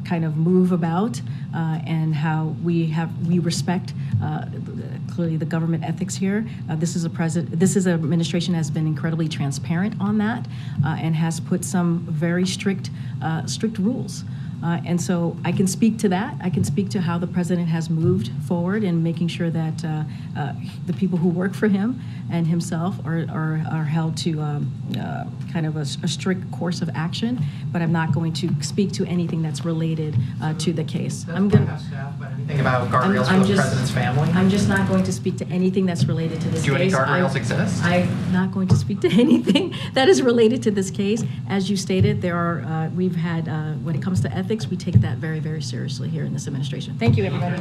kind of move about and how we respect clearly the government ethics here. This is an administration has been incredibly transparent on that and has put some very strict rules. And so I can speak to that. I can speak to how the president has moved forward in making sure that the people who work for him and himself are held to kind of a strict course of action. But I'm not going to speak to anything that's related to the case. I'm going to Anything about guardrails for the president's family? I'm just not going to speak to anything that's related to this case. Do any guardrails exist? I'm not going to speak to anything that is related to this case. As you stated, there are we've had when it comes to ethics, we take that very, very seriously here in this administration. Thank you, everybody.